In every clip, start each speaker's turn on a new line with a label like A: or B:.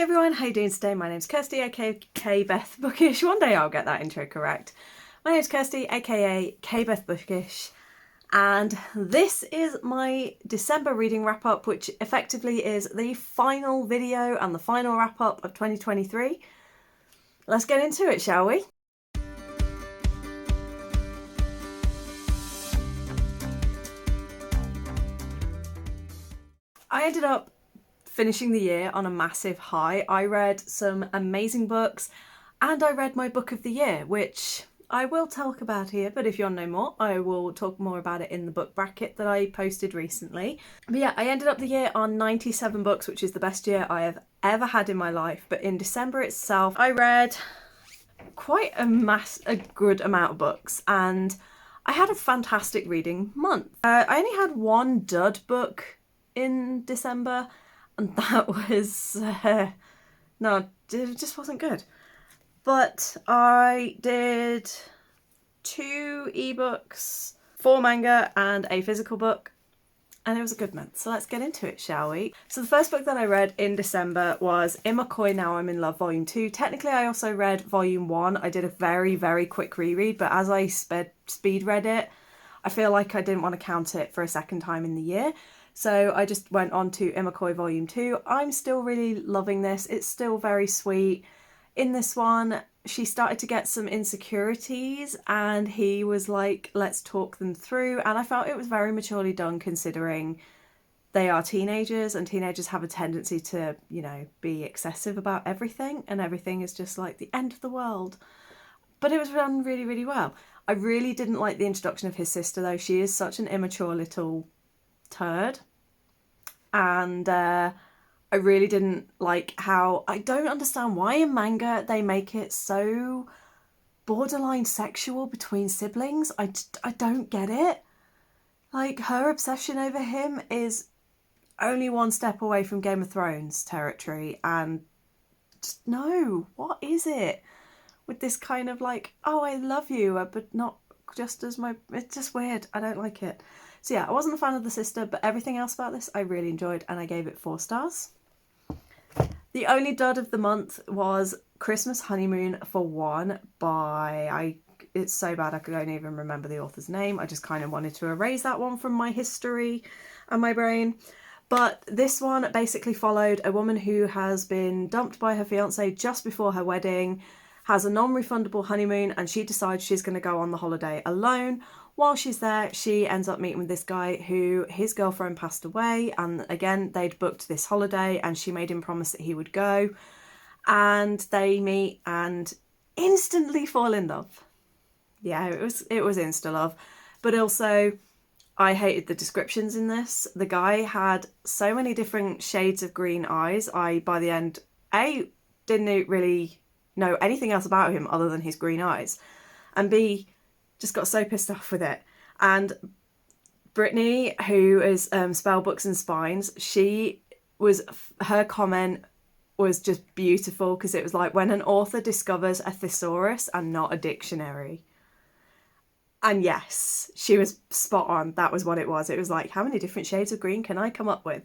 A: everyone, how you doing today? My name's Kirsty, aka Beth Bookish. One day I'll get that intro correct. My name's Kirsty, aka Beth Bookish, and this is my December reading wrap up, which effectively is the final video and the final wrap up of 2023. Let's get into it, shall we? I ended up finishing the year on a massive high. I read some amazing books and I read my book of the year, which I will talk about here, but if you want to know more, I will talk more about it in the book bracket that I posted recently. But yeah, I ended up the year on 97 books, which is the best year I have ever had in my life. But in December itself, I read quite a good amount of books, and I had a fantastic reading month. I only had one dud book in December, and that was no, it just wasn't good. But I did 2 ebooks, 4 manga and a physical book, and it was a good month. So let's get into it, shall we? So the first book that I read in December was In McCoy Now I'm in Love Volume 2. Technically I also read Volume 1. I did a very quick reread, but as I speed read it, I feel like I didn't want to count it for a second time in the year. So I just went on to In McCoy Volume 2. I'm still really loving this. It's still very sweet. In this one, she started to get some insecurities and he was like, let's talk them through. And I felt it was very maturely done, considering they are teenagers and teenagers have a tendency to, you know, be excessive about everything, and everything is just like the end of the world. But it was done really well. I really didn't like the introduction of his sister though. She is such an immature little turd, and I really didn't like how, I don't understand why in manga they make it so borderline sexual between siblings. I don't get it. Like, her obsession over him is only one step away from Game of Thrones territory, and just, no, what is it with this kind of like, oh, I love you, but not just as my, it's just weird. I don't like it. So yeah, I wasn't a fan of the sister, but everything else about this I really enjoyed, and I gave it 4 stars. The only dud of the month was Christmas Honeymoon for One by, it's so bad I don't even remember the author's name. I just kind of wanted to erase that one from my history and my brain. But this one basically followed a woman who has been dumped by her fiancé just before her wedding, has a non-refundable honeymoon, and she decides she's going to go on the holiday alone. While she's there, she ends up meeting with this guy who, his girlfriend passed away, and again, they'd booked this holiday and she made him promise that he would go. And they meet and instantly fall in love. Yeah, it was insta love. But also, I hated the descriptions in this. The guy had so many different shades of green eyes. By the end, didn't really know anything else about him other than his green eyes, and B, just got so pissed off with it. And Brittany, who is Spell Books and Spines, her comment was just beautiful, because it was like, when an author discovers a thesaurus and not a dictionary. And yes, she was spot on. That was what it was. It was like, how many different shades of green can I come up with?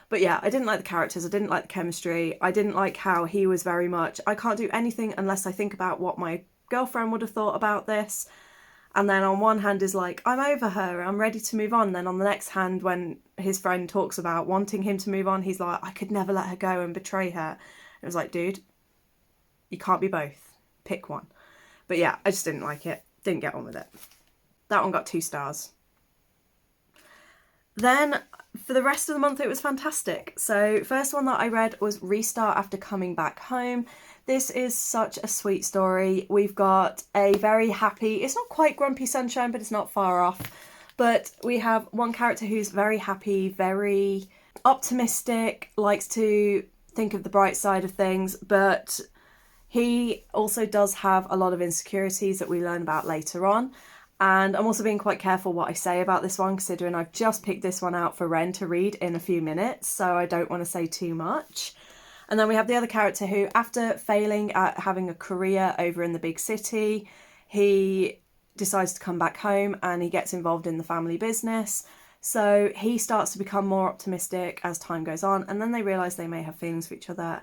A: But yeah, I didn't like the characters. I didn't like the chemistry. I didn't like how he was very much, I can't do anything unless I think about what my girlfriend would have thought about this. And then on one hand is like, I'm over her, I'm ready to move on. Then on the next hand, when his friend talks about wanting him to move on, he's like, I could never let her go and betray her. It was like, dude, you can't be both. Pick one. But yeah, I just didn't like it. Didn't get on with it. That one got 2 stars. Then for the rest of the month, it was fantastic. So first one that I read was Restart After Coming Back Home. This is such a sweet story. We've got a very happy, it's not quite grumpy sunshine, but it's not far off. But we have one character who's very happy, very optimistic, likes to think of the bright side of things, but he also does have a lot of insecurities that we learn about later on. And I'm also being quite careful what I say about this one, considering I've just picked this one out for Ren to read in a few minutes, so I don't want to say too much. And then we have the other character who, after failing at having a career over in the big city, he decides to come back home and he gets involved in the family business. So he starts to become more optimistic as time goes on, and then they realise they may have feelings for each other.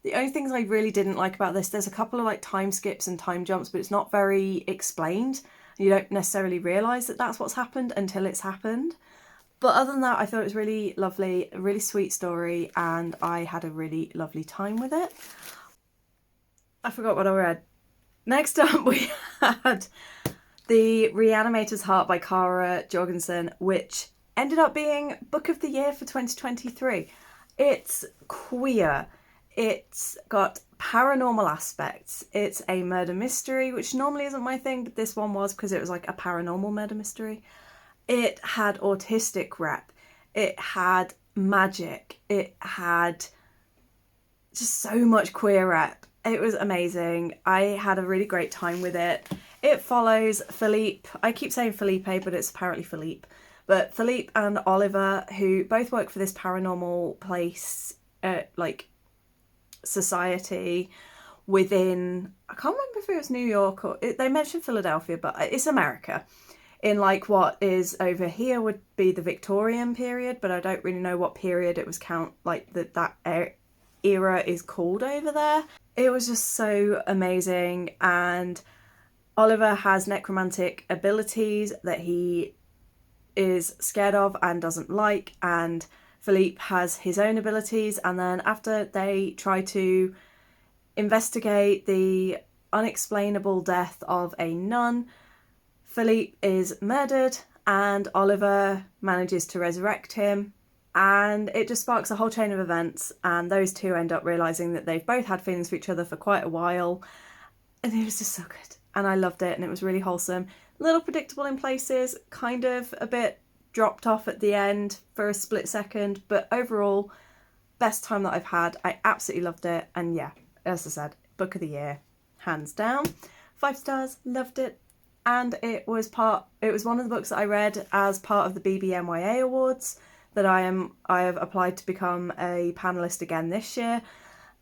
A: The only things I really didn't like about this, there's a couple of like time skips and time jumps, but it's not very explained. You don't necessarily realise that that's what's happened until it's happened. But other than that, I thought it was really lovely, a really sweet story, and I had a really lovely time with it. I forgot what I read. Next up, we had The Reanimator's Heart by Kara Jorgensen, which ended up being Book of the Year for 2023. It's queer. It's got paranormal aspects. It's a murder mystery, which normally isn't my thing, but this one was because it was like a paranormal murder mystery. It had autistic rep. It had magic. It had just so much queer rep. It was amazing. I had a really great time with it. It follows Philippe. I keep saying Felipe, but it's apparently Philippe. But Philippe and Oliver, who both work for this paranormal place, like society within, I can't remember if it was New York or, they mentioned Philadelphia, but it's America. In like what is over here would be the Victorian period, but I don't really know what period it was that era is called over there. It was just so amazing, and Oliver has necromantic abilities that he is scared of and doesn't like, and Philippe has his own abilities, and then after they try to investigate the unexplainable death of a nun, Philippe is murdered and Oliver manages to resurrect him, and it just sparks a whole chain of events, and those two end up realising that they've both had feelings for each other for quite a while, and it was just so good, and I loved it, and it was really wholesome. A little predictable in places, kind of a bit dropped off at the end for a split second, but overall, best time that I've had. I absolutely loved it, and yeah, as I said, Book of the Year, hands down. 5 stars, loved it. And it was one of the books that I read as part of the BBMYA Awards that I have applied to become a panellist again this year.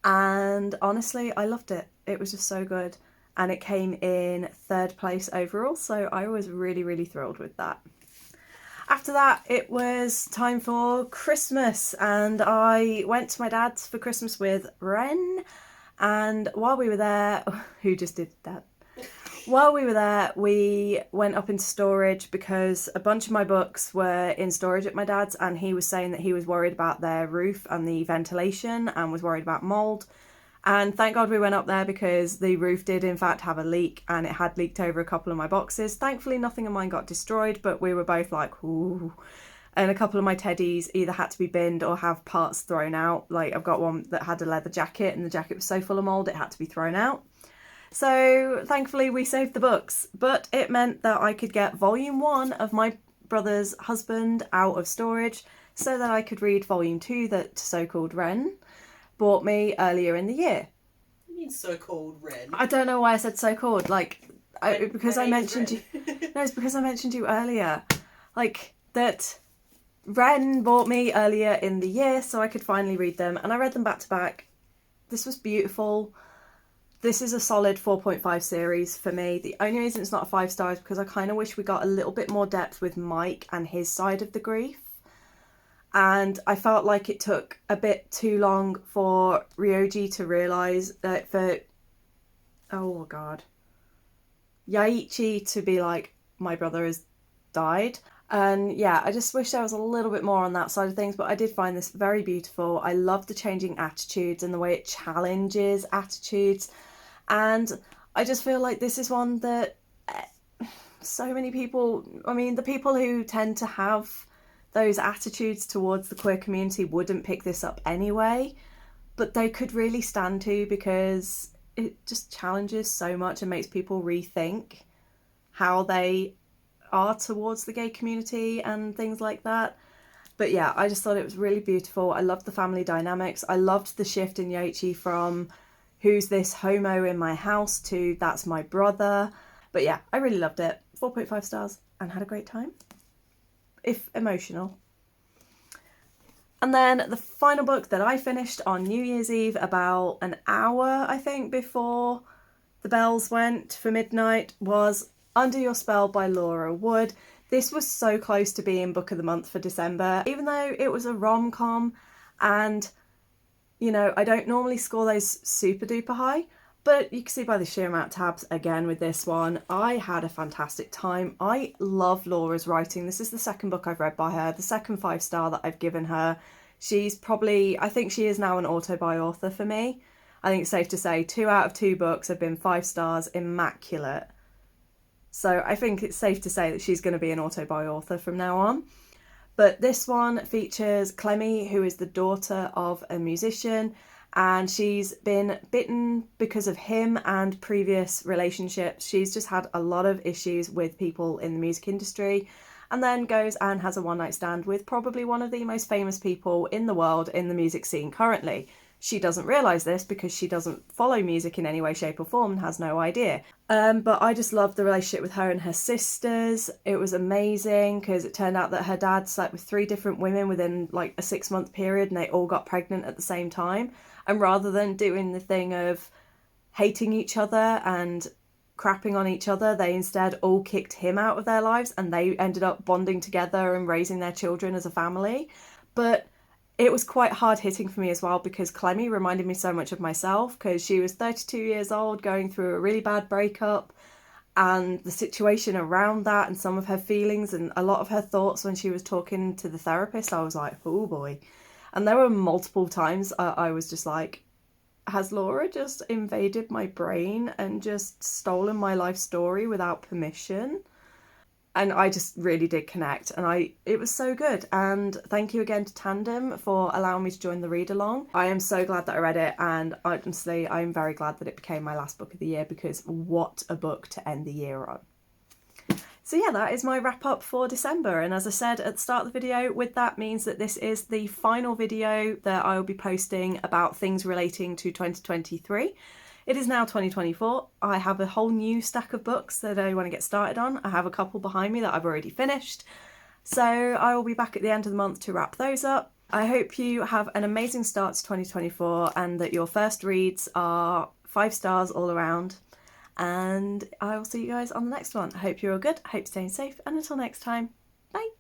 A: And honestly, I loved it. It was just so good. And it came in 3rd place overall, so I was really, really thrilled with that. After that, it was time for Christmas, and I went to my dad's for Christmas with Ren. And while we were there, who just did that? While we were there, we went up into storage because a bunch of my books were in storage at my dad's, and he was saying that he was worried about their roof and the ventilation and was worried about mould. And thank God we went up there because the roof did in fact have a leak, and it had leaked over a couple of my boxes. Thankfully nothing of mine got destroyed, but we were both like, ooh. And a couple of my teddies either had to be binned or have parts thrown out. Like I've got one that had a leather jacket and the jacket was so full of mould it had to be thrown out. So thankfully we saved the books, but it meant that I could get volume 1 of my brother's husband out of storage so that I could read volume 2 that so-called Ren bought me earlier in the year.
B: What do you mean so-called Ren?
A: I don't know why I said so-called, because I mentioned you. No, it's because I mentioned you earlier. Like, that Ren bought me earlier in the year so I could finally read them, and I read them back to back. This was beautiful. This is a solid 4.5 series for me. The only reason it's not a 5 star is because I kind of wish we got a little bit more depth with Mike and his side of the grief. And I felt like it took a bit too long for Ryoji to realise that Yaichi to be like, my brother has died. And yeah, I just wish there was a little bit more on that side of things, but I did find this very beautiful. I love the changing attitudes and the way it challenges attitudes. And I just feel like this is one that so many people, I mean, the people who tend to have those attitudes towards the queer community wouldn't pick this up anyway, but they could really stand to, because it just challenges so much and makes people rethink how they are towards the gay community and things like that. But yeah, I just thought it was really beautiful. I loved the family dynamics. I loved the shift in Yoichi from who's this homo in my house to that's my brother. But yeah, I really loved it. 4.5 stars and had a great time, if emotional. And then the final book that I finished on New Year's Eve, about an hour, I think, before the bells went for midnight, was Under Your Spell by Laura Wood. This was so close to being Book of the Month for December, even though it was a rom-com, and You know, I don't normally score those super duper high, but you can see by the sheer amount of tabs again with this one, I had a fantastic time. I love Laura's writing. This is the second book I've read by her, the second 5-star that I've given her. She's probably, I think she is now an auto-buy author for me. I think it's safe to say 2 out of 2 books have been 5 stars, immaculate. So I think it's safe to say that she's going to be an auto-buy author from now on. But this one features Clemmy, who is the daughter of a musician, and she's been bitten because of him and previous relationships. She's just had a lot of issues with people in the music industry, and then goes and has a one-night stand with probably one of the most famous people in the world in the music scene currently. She doesn't realise this because she doesn't follow music in any way, shape or form and has no idea. But I just loved the relationship with her and her sisters. It was amazing because it turned out that her dad slept with 3 different women within like a 6-month period, and they all got pregnant at the same time. And rather than doing the thing of hating each other and crapping on each other, they instead all kicked him out of their lives, and they ended up bonding together and raising their children as a family. But it was quite hard hitting for me as well because Clemmy reminded me so much of myself, because she was 32 years old going through a really bad breakup, and the situation around that and some of her feelings and a lot of her thoughts when she was talking to the therapist, I was like, oh boy. And there were multiple times I was just like, has Laura just invaded my brain and just stolen my life story without permission? And I just really did connect, and it was so good. And thank you again to Tandem for allowing me to join the read along. I am so glad that I read it, and honestly I'm very glad that it became my last book of the year, because what a book to end the year on. So yeah, that is my wrap up for December, and as I said at the start of the video, with that means that this is the final video that I will be posting about things relating to 2023. It is now 2024. I have a whole new stack of books that I want to get started on. I have a couple behind me that I've already finished. So I will be back at the end of the month to wrap those up. I hope you have an amazing start to 2024 and that your first reads are 5 stars all around. And I will see you guys on the next one. I hope you're all good. I hope you're staying safe. And until next time, bye.